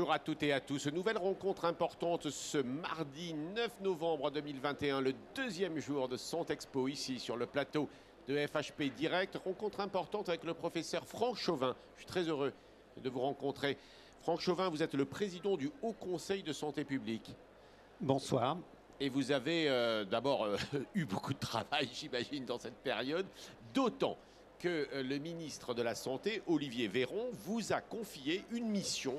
Bonjour à toutes et à tous. Nouvelle rencontre importante ce mardi 9 novembre 2021, le deuxième jour de Santexpo ici sur le plateau de FHP Direct. Rencontre importante avec le professeur Franck Chauvin. Je suis très heureux de vous rencontrer. Franck Chauvin, vous êtes le président du Haut Conseil de santé publique. Bonsoir. Et vous avez d'abord eu beaucoup de travail, j'imagine, dans cette période, d'autant que le ministre de la Santé, Olivier Véran, vous a confié une mission,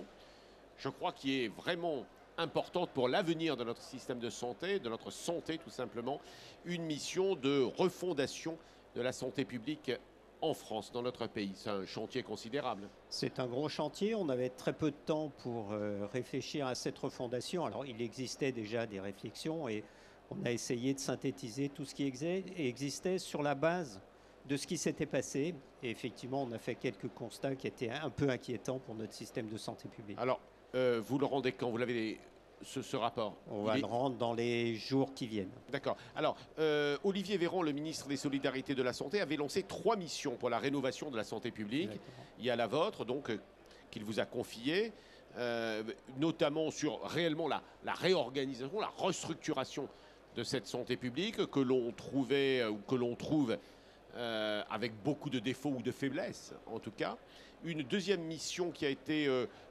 je crois, qui est vraiment importante pour l'avenir de notre système de santé, de notre santé tout simplement, une mission de refondation de la santé publique en France, dans notre pays. C'est un chantier considérable. C'est un gros chantier. On avait très peu de temps pour réfléchir à cette refondation. Alors, il existait déjà des réflexions et on a essayé de synthétiser tout ce qui existait sur la base de ce qui s'était passé. Et effectivement, on a fait quelques constats qui étaient un peu inquiétants pour notre système de santé publique. Alors, vous le rendez quand? Vous l'avez ce rapport? On va le rendre dans les jours qui viennent. D'accord. Alors, Olivier Véran, le ministre des Solidarités et de la Santé, avait lancé 3 missions pour la rénovation de la santé publique. Exactement. Il y a la vôtre, donc, qu'il vous a confiée, notamment sur réellement la réorganisation, la restructuration de cette santé publique que l'on trouvait ou que l'on trouve avec beaucoup de défauts ou de faiblesses, en tout cas. Une deuxième mission qui a été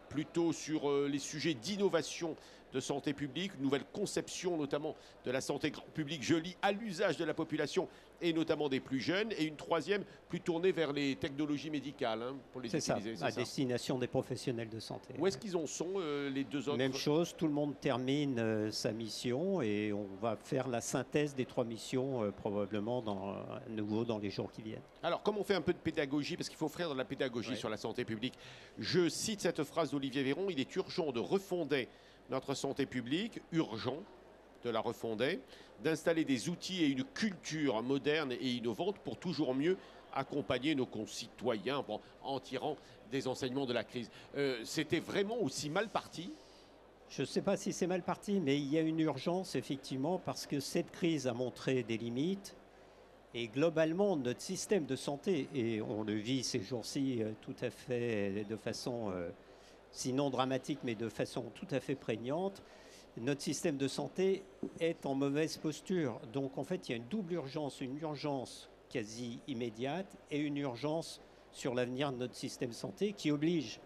plutôt sur les sujets d'innovation de santé publique, une nouvelle conception notamment de la santé publique, je lis, à l'usage de la population et notamment des plus jeunes. Et une troisième plus tournée vers les technologies médicales pour les utiliser. C'est ça, à destination des professionnels de santé. Où est-ce qu'ils en sont, les deux autres? Même chose, tout le monde termine sa mission et on va faire la synthèse des 3 missions probablement à nouveau dans les jours qui viennent. Alors, comme on fait un peu de pédagogie, parce qu'il faut faire de la pédagogie sur la santé publique, je cite cette phrase d'Olivier Véran: il est urgent de refonder notre santé publique, urgent de la refonder, d'installer des outils et une culture moderne et innovante pour toujours mieux accompagner nos concitoyens en tirant des enseignements de la crise. C'était vraiment aussi mal parti? Je ne sais pas si c'est mal parti, mais il y a une urgence effectivement parce que cette crise a montré des limites. Et globalement, notre système de santé, et on le vit ces jours-ci tout à fait de façon, sinon dramatique, mais de façon tout à fait prégnante, notre système de santé est en mauvaise posture. Donc en fait, il y a une double urgence, une urgence quasi immédiate et une urgence sur l'avenir de notre système de santé qui oblige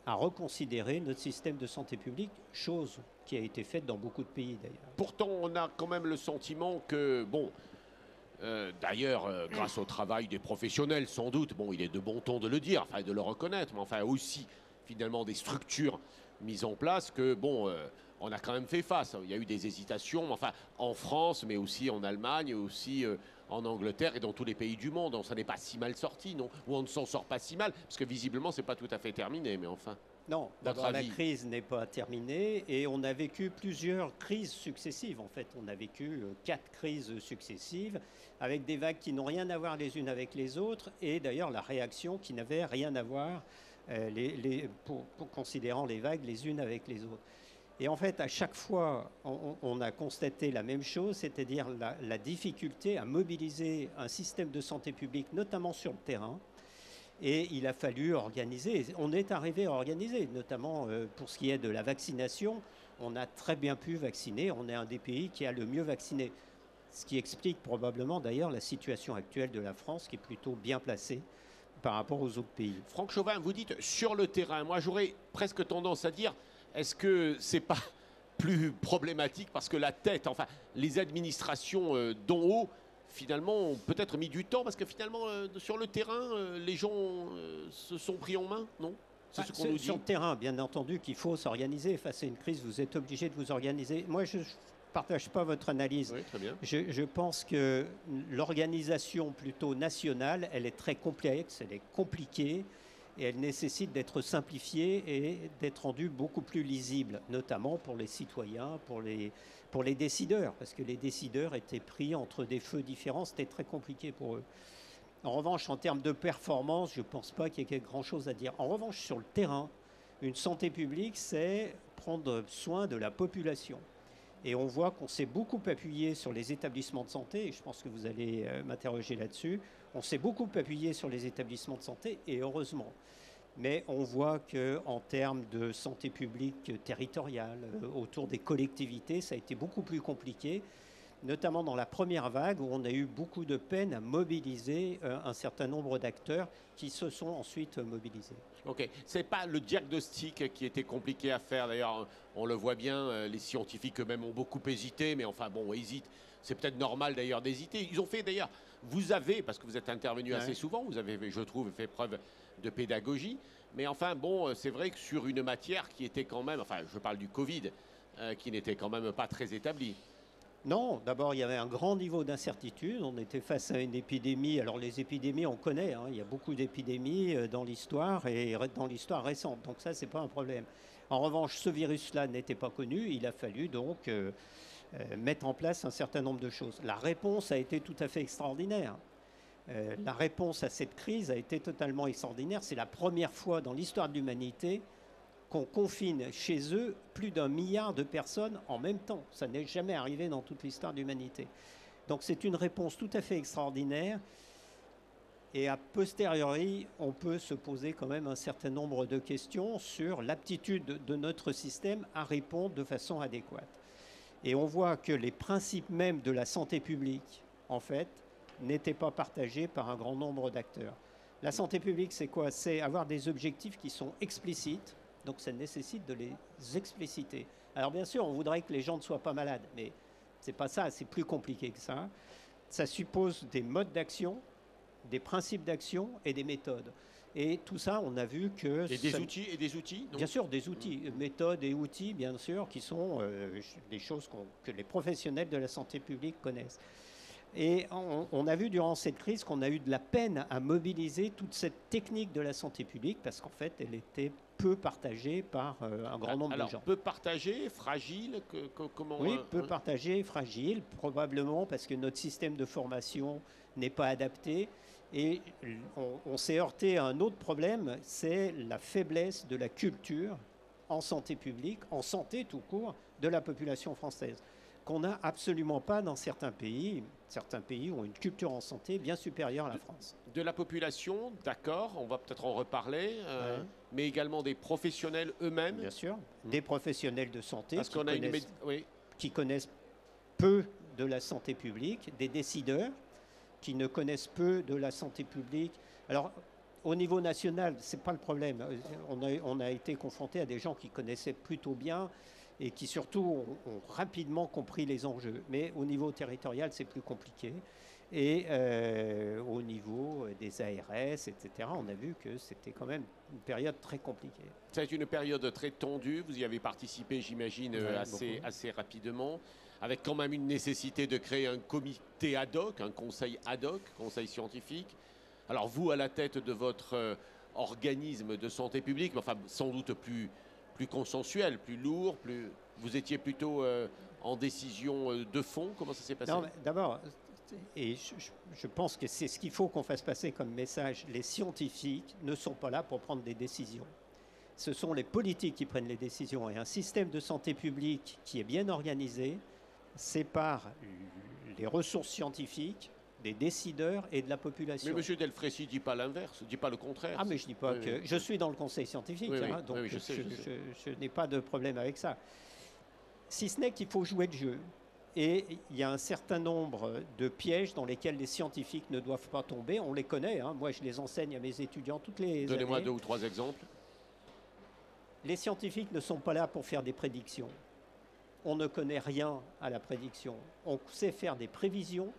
à reconsidérer notre système de santé publique, chose qui a été faite dans beaucoup de pays d'ailleurs. Pourtant, on a quand même le sentiment que, bon, d'ailleurs, grâce au travail des professionnels, sans doute, bon, il est de bon ton de le dire, enfin de le reconnaître, mais enfin aussi, finalement, des structures mises en place que, bon, on a quand même fait face. Il y a eu des hésitations, enfin, en France, mais aussi en Allemagne, aussi en Angleterre et dans tous les pays du monde. Ça n'est pas si mal sorti, non? Ou on ne s'en sort pas si mal, parce que visiblement, c'est pas tout à fait terminé, mais enfin... Non, d'abord la crise n'est pas terminée et on a vécu plusieurs crises successives. En fait, on a vécu 4 crises successives avec des vagues qui n'ont rien à voir les unes avec les autres et d'ailleurs la réaction qui n'avait rien à voir pour considérant les vagues les unes avec les autres. Et en fait, à chaque fois, on a constaté la même chose, c'est-à-dire la difficulté à mobiliser un système de santé publique, notamment sur le terrain. Et il a fallu organiser. On est arrivé à organiser, notamment pour ce qui est de la vaccination. On a très bien pu vacciner. On est un des pays qui a le mieux vacciné. Ce qui explique probablement d'ailleurs la situation actuelle de la France, qui est plutôt bien placée par rapport aux autres pays. Franck Chauvin, vous dites sur le terrain. Moi, j'aurais presque tendance à dire, est-ce que c'est pas plus problématique parce que la tête, enfin, les administrations d'en haut, finalement, ont peut-être mis du temps parce que finalement, sur le terrain, les gens se sont pris en main, non? C'est ce qu'on nous dit. Sur le terrain, bien entendu, qu'il faut s'organiser. Face à une crise, vous êtes obligé de vous organiser. Moi, je ne partage pas votre analyse. Oui, très bien. Je pense que l'organisation plutôt nationale, elle est très complexe, elle est compliquée et elle nécessite d'être simplifiée et d'être rendue beaucoup plus lisible, notamment pour les citoyens, pour les décideurs, parce que les décideurs étaient pris entre des feux différents, c'était très compliqué pour eux. En revanche, en termes de performance, je ne pense pas qu'il y ait grand-chose à dire. En revanche, sur le terrain, une santé publique, c'est prendre soin de la population. Et on voit qu'on s'est beaucoup appuyé sur les établissements de santé, et je pense que vous allez m'interroger là-dessus. On s'est beaucoup appuyé sur les établissements de santé, et heureusement. Mais on voit qu'en termes de santé publique territoriale, autour des collectivités, ça a été beaucoup plus compliqué, notamment dans la première vague où on a eu beaucoup de peine à mobiliser un certain nombre d'acteurs qui se sont ensuite mobilisés. Ok, c'est pas le diagnostic qui était compliqué à faire. D'ailleurs, on le voit bien, les scientifiques eux-mêmes ont beaucoup hésité, mais enfin bon, hésitent. C'est peut-être normal d'ailleurs d'hésiter. Ils ont fait d'ailleurs, vous avez, parce que vous êtes intervenu assez souvent, vous avez, je trouve, fait preuve de pédagogie. Mais enfin bon, c'est vrai que sur une matière qui était quand même, enfin je parle du Covid, qui n'était quand même pas très établie. Non, d'abord, il y avait un grand niveau d'incertitude. On était face à une épidémie. Alors, les épidémies, on connaît. Hein, il y a beaucoup d'épidémies dans l'histoire et dans l'histoire récente. Donc, ça, ce n'est pas un problème. En revanche, ce virus-là n'était pas connu. Il a fallu donc mettre en place un certain nombre de choses. La réponse a été tout à fait extraordinaire. La réponse à cette crise a été totalement extraordinaire. C'est la première fois dans l'histoire de l'humanité qu'on confine chez eux plus d'1 milliard de personnes en même temps. Ça n'est jamais arrivé dans toute l'histoire de l'humanité. Donc c'est une réponse tout à fait extraordinaire. Et a posteriori, on peut se poser quand même un certain nombre de questions sur l'aptitude de notre système à répondre de façon adéquate. Et on voit que les principes même de la santé publique, en fait, n'étaient pas partagés par un grand nombre d'acteurs. La santé publique, c'est quoi? C'est avoir des objectifs qui sont explicites. Donc ça nécessite de les expliciter. Alors bien sûr, on voudrait que les gens ne soient pas malades, mais c'est pas ça, c'est plus compliqué que ça. Ça suppose des modes d'action, des principes d'action et des méthodes. Et tout ça, on a vu que... Et des outils donc. Bien sûr, des outils, méthodes et outils, bien sûr, qui sont des choses que les professionnels de la santé publique connaissent. Et on a vu durant cette crise qu'on a eu de la peine à mobiliser toute cette technique de la santé publique parce qu'en fait, elle était peu partagée par un grand nombre de gens. Peu partagée, fragile, comment... Oui, peu partagée, fragile, probablement parce que notre système de formation n'est pas adapté. Et on s'est heurté à un autre problème, c'est la faiblesse de la culture en santé publique, en santé tout court, de la population française, qu'on n'a absolument pas dans certains pays. Certains pays ont une culture en santé bien supérieure à la France. De la population, d'accord, on va peut-être en reparler, mais également des professionnels eux-mêmes. Bien sûr, des professionnels de santé qui connaissent peu de la santé publique, des décideurs qui ne connaissent peu de la santé publique. Alors, au niveau national, ce n'est pas le problème. On a été confronté à des gens qui connaissaient plutôt bien et qui surtout ont rapidement compris les enjeux. Mais au niveau territorial, c'est plus compliqué. Et au niveau des ARS, etc., on a vu que c'était quand même une période très compliquée. C'est une période très tendue. Vous y avez participé, j'imagine, assez rapidement, avec quand même une nécessité de créer un comité ad hoc, un conseil ad hoc, conseil scientifique. Alors vous, à la tête de votre organisme de santé publique, mais enfin sans doute plus consensuel, plus lourd, vous étiez plutôt en décision de fond. Comment ça s'est passé? D'abord, et je pense que c'est ce qu'il faut qu'on fasse passer comme message, les scientifiques ne sont pas là pour prendre des décisions. Ce sont les politiques qui prennent les décisions. Et un système de santé publique qui est bien organisé sépare les ressources scientifiques des décideurs et de la population. Mais M. Delfraissy ne dit pas l'inverse, ne dit pas le contraire. Ah, mais je ne dis pas que... Je suis dans le conseil scientifique, donc je n'ai pas de problème avec ça. Si ce n'est qu'il faut jouer le jeu. Et il y a un certain nombre de pièges dans lesquels les scientifiques ne doivent pas tomber. On les connaît, hein. Moi je les enseigne à mes étudiants toutes les années. Donnez-moi 2 ou 3 exemples. Les scientifiques ne sont pas là pour faire des prédictions. On ne connaît rien à la prédiction. On sait faire des prévisions,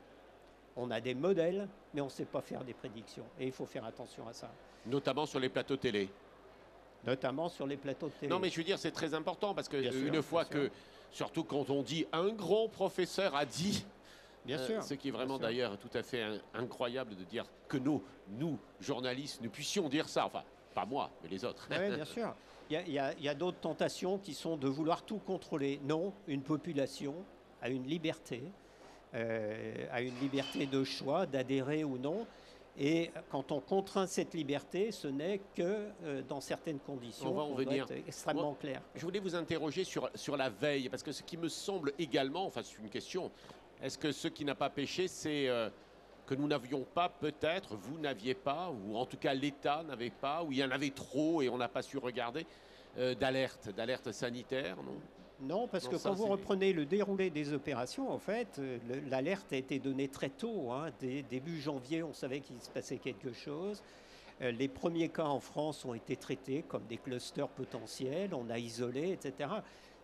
on a des modèles, mais on ne sait pas faire des prédictions. Et il faut faire attention à ça. Notamment sur les plateaux télé. Notamment sur les plateaux de télé. Non, mais je veux dire, c'est très important parce que une fois que, surtout quand on dit un grand professeur a dit, bien sûr, ce qui est vraiment d'ailleurs tout à fait incroyable de dire que nous, journalistes, nous puissions dire ça. Enfin, pas moi, mais les autres. Oui, bien sûr. Il y a d'autres tentations qui sont de vouloir tout contrôler. Non, une population a une liberté de choix, d'adhérer ou non. Et quand on contraint cette liberté, ce n'est que dans certaines conditions. On va en venir. Être extrêmement clair. Je voulais vous interroger sur la veille, parce que ce qui me semble également, enfin c'est une question, est-ce que ce qui n'a pas péché, c'est que nous n'avions pas, peut-être, vous n'aviez pas, ou en tout cas l'État n'avait pas, ou il y en avait trop et on n'a pas su regarder, d'alerte sanitaire, non? Non, parce Non, que ça, quand vous c'est- reprenez le déroulé des opérations, en fait, l'alerte a été donnée très tôt, hein. Dès début janvier, on savait qu'il se passait quelque chose. Les premiers cas en France ont été traités comme des clusters potentiels, on a isolé, etc.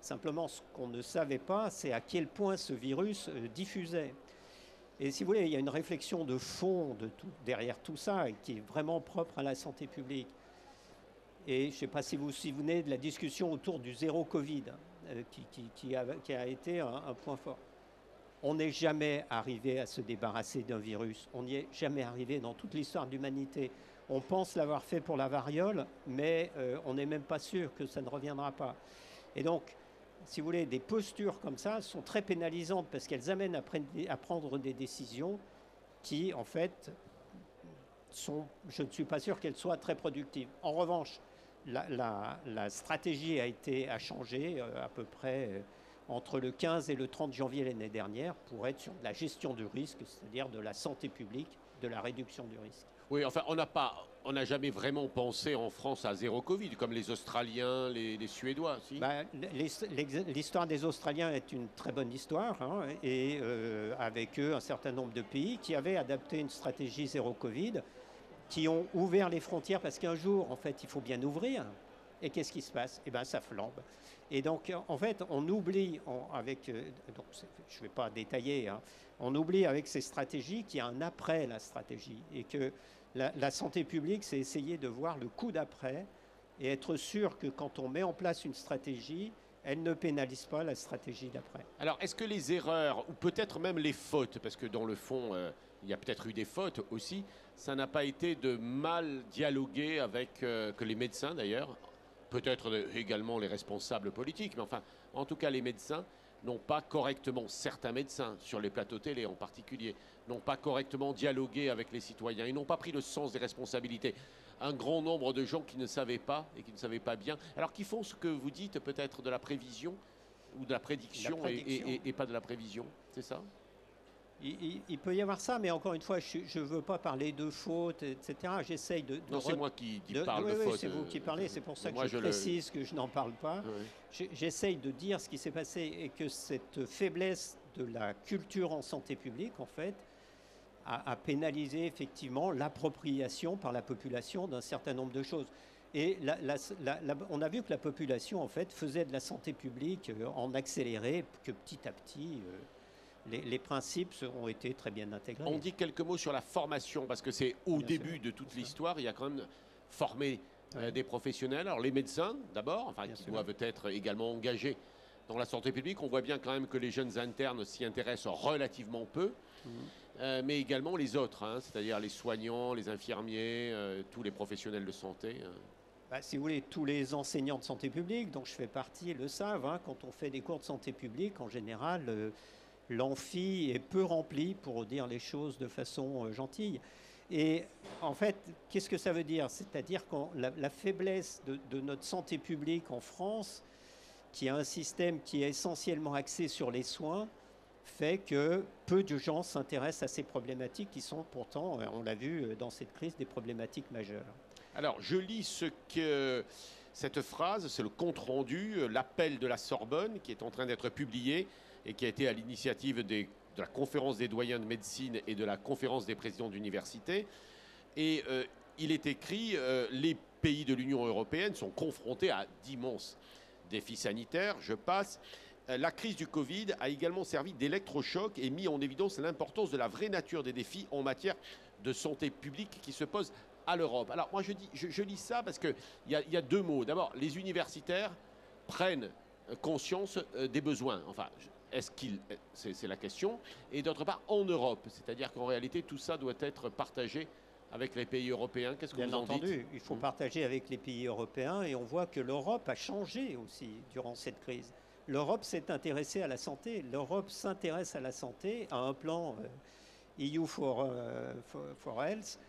Simplement, ce qu'on ne savait pas, c'est à quel point ce virus diffusait. Et si vous voulez, il y a une réflexion de fond derrière tout ça, qui est vraiment propre à la santé publique. Et je ne sais pas si vous vous souvenez de la discussion autour du zéro Covid, qui a été un point fort. On n'est jamais arrivé à se débarrasser d'un virus. On n'y est jamais arrivé dans toute l'histoire de l'humanité. On pense l'avoir fait pour la variole, mais on n'est même pas sûr que ça ne reviendra pas. Et donc, si vous voulez, des postures comme ça sont très pénalisantes parce qu'elles amènent à prendre des décisions qui, en fait, je ne suis pas sûr qu'elles soient très productives. En revanche, la stratégie a changé à peu près entre le 15 et le 30 janvier l'année dernière pour être sur de la gestion du risque, c'est-à-dire de la santé publique, de la réduction du risque. Oui, enfin, on n'a jamais vraiment pensé en France à zéro Covid, comme les Australiens, les Suédois, si. Ben, l'histoire des Australiens est une très bonne histoire, hein, et avec eux un certain nombre de pays qui avaient adapté une stratégie zéro Covid, qui ont ouvert les frontières parce qu'un jour, en fait, il faut bien ouvrir. Et qu'est-ce qui se passe? Eh bien, ça flambe. Et donc, en fait, on oublie, donc, je ne vais pas détailler, hein, on oublie avec ces stratégies qu'il y a un après la stratégie et que la santé publique, c'est essayer de voir le coup d'après et être sûr que quand on met en place une stratégie, elle ne pénalise pas la stratégie d'après. Alors, est-ce que les erreurs, ou peut-être même les fautes, parce que dans le fond, il y a peut-être eu des fautes aussi, ça n'a pas été de mal dialoguer avec que les médecins d'ailleurs, peut-être également les responsables politiques, mais enfin, en tout cas les médecins n'ont pas correctement, certains médecins, sur les plateaux télé en particulier, n'ont pas correctement dialogué avec les citoyens. Ils n'ont pas pris le sens des responsabilités. Un grand nombre de gens qui ne savaient pas et qui ne savaient pas bien, alors qui font ce que vous dites peut-être de la prévision ou de la prédiction, et pas de la prévision, c'est ça? Il peut y avoir ça, mais encore une fois, je ne veux pas parler de faute, etc. J'essaye de... Non, c'est moi qui parle oui, de faute. c'est vous qui parlez, c'est pour ça que moi, je précise que je n'en parle pas. Oui. J'essaye de dire ce qui s'est passé et que cette faiblesse de la culture en santé publique, en fait, a pénalisé effectivement l'appropriation par la population d'un certain nombre de choses. Et on a vu que la population, en fait, faisait de la santé publique en accéléré, que petit à petit... Les principes ont été très bien intégrés. On dit quelques mots sur la formation, parce que c'est au Bien début sûr. de toute l'histoire, il y a quand même formé des professionnels. Alors les médecins, d'abord, enfin, Bien qui sûr. doivent être également engagés dans la santé publique. On voit bien quand même que les jeunes internes s'y intéressent relativement peu, mais également les autres, hein, c'est-à-dire les soignants, les infirmiers, tous les professionnels de santé. Bah, si vous voulez, tous les enseignants de santé publique, dont je fais partie, le savent. Hein, quand on fait des cours de santé publique, en général, l'amphi est peu rempli, pour dire les choses de façon gentille. Et en fait, qu'est-ce que ça veut dire? C'est-à-dire que la faiblesse de notre santé publique en France, qui a un système qui est essentiellement axé sur les soins, fait que peu de gens s'intéressent à ces problématiques qui sont pourtant, on l'a vu dans cette crise, des problématiques majeures. Alors, je lis cette phrase, c'est le compte-rendu, l'appel de la Sorbonne, qui est en train d'être publié et qui a été à l'initiative de la conférence des doyens de médecine et de la conférence des présidents d'université. Et il est écrit les pays de l'Union européenne sont confrontés à d'immenses défis sanitaires. Je passe. La crise du Covid a également servi d'électrochoc et mis en évidence l'importance de la vraie nature des défis en matière de santé publique qui se posent à l'Europe. Alors moi je lis ça parce qu'il y a deux mots. D'abord, les universitaires prennent conscience des besoins. Enfin, c'est la question. Et d'autre part, en Europe. C'est-à-dire qu'en réalité, tout ça doit être partagé avec les pays européens. Qu'est-ce que vous en dites? Bien entendu, il faut partager avec les pays européens et on voit que l'Europe a changé aussi durant cette crise. L'Europe s'est intéressée à la santé. L'Europe s'intéresse à la santé à un plan EU for Health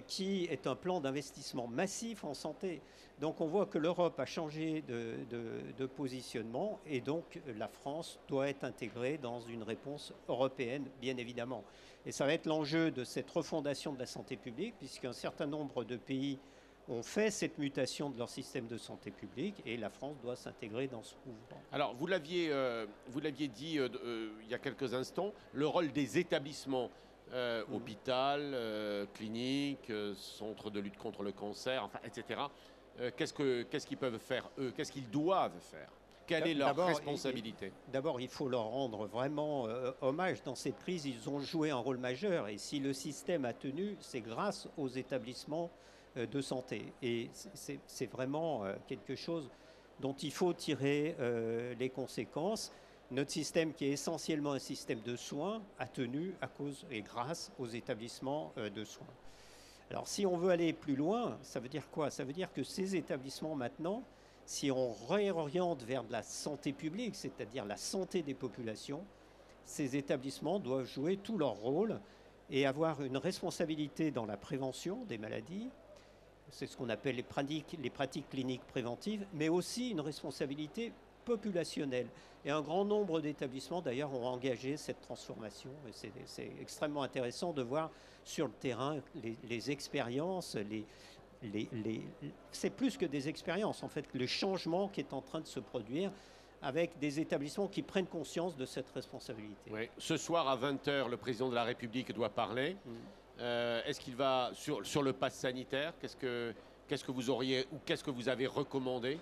qui est un plan d'investissement massif en santé. Donc on voit que l'Europe a changé de positionnement et donc la France doit être intégrée dans une réponse européenne, bien évidemment. Et ça va être l'enjeu de cette refondation de la santé publique, puisqu'un certain nombre de pays ont fait cette mutation de leur système de santé publique et la France doit s'intégrer dans ce mouvement. Alors, vous l'aviez dit il y a quelques instants, le rôle des établissements, hôpital, clinique, centre de lutte contre le cancer, enfin, etc. Qu'est-ce qu'ils peuvent faire, eux? Qu'est-ce qu'ils doivent faire? Quelle est leur responsabilité? D'abord, il faut leur rendre vraiment hommage. Dans cette crise, ils ont joué un rôle majeur. Et si le système a tenu, c'est grâce aux établissements de santé. Et c'est vraiment quelque chose dont il faut tirer les conséquences. Notre système, qui est essentiellement un système de soins, a tenu à cause et grâce aux établissements de soins. Alors, si on veut aller plus loin, ça veut dire quoi? Ça veut dire que ces établissements, maintenant, si on réoriente vers de la santé publique, c'est-à-dire la santé des populations, ces établissements doivent jouer tout leur rôle et avoir une responsabilité dans la prévention des maladies. C'est ce qu'on appelle les pratiques cliniques préventives, mais aussi une responsabilité populationnelle. Et un grand nombre d'établissements, d'ailleurs, ont engagé cette transformation. Et c'est extrêmement intéressant de voir sur le terrain les expériences, c'est plus que des expériences, en fait, le changement qui est en train de se produire avec des établissements qui prennent conscience de cette responsabilité. Oui. Ce soir à 20h, le président de la République doit parler. Est-ce qu'il va sur le pass sanitaire? Qu'est-ce que vous auriez ou qu'est-ce que vous avez recommandé?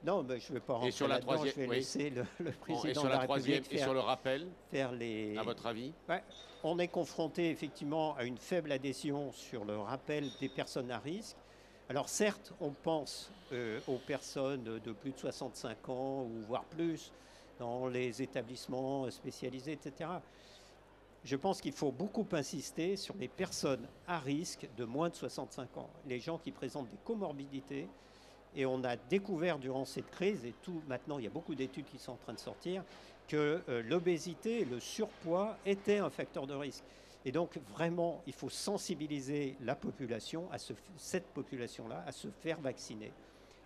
Non, mais je ne vais pas rentrer là-dedans, je vais laisser le président de la République et sur le rappel, faire les... À votre avis? Ouais, on est confronté effectivement à une faible adhésion sur le rappel des personnes à risque. Alors certes, on pense aux personnes de plus de 65 ans ou voire plus dans les établissements spécialisés, etc. Je pense qu'il faut beaucoup insister sur les personnes à risque de moins de 65 ans, les gens qui présentent des comorbidités. Et on a découvert durant cette crise, et maintenant il y a beaucoup d'études qui sont en train de sortir, que l'obésité, le surpoids étaient un facteur de risque. Et donc vraiment, il faut sensibiliser la population, cette population-là, à se faire vacciner.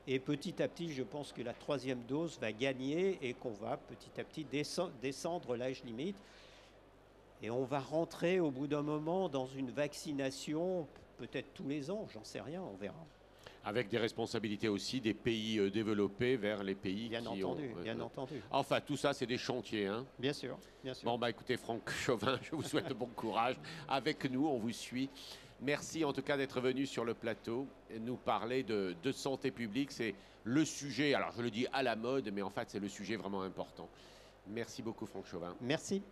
Et petit à petit, je pense que la 3e dose va gagner et qu'on va petit à petit descendre l'âge limite. Et on va rentrer au bout d'un moment dans une vaccination, peut-être tous les ans, j'en sais rien, on verra. Avec des responsabilités aussi des pays développés vers les pays bien entendu. Enfin, tout ça, c'est des chantiers. Hein. Bien sûr, bien sûr. Bon, bah écoutez, Franck Chauvin, je vous souhaite bon courage. Avec nous, on vous suit. Merci en tout cas d'être venu sur le plateau et nous parler de santé publique. C'est le sujet, alors je le dis à la mode, mais en fait, c'est le sujet vraiment important. Merci beaucoup, Franck Chauvin. Merci.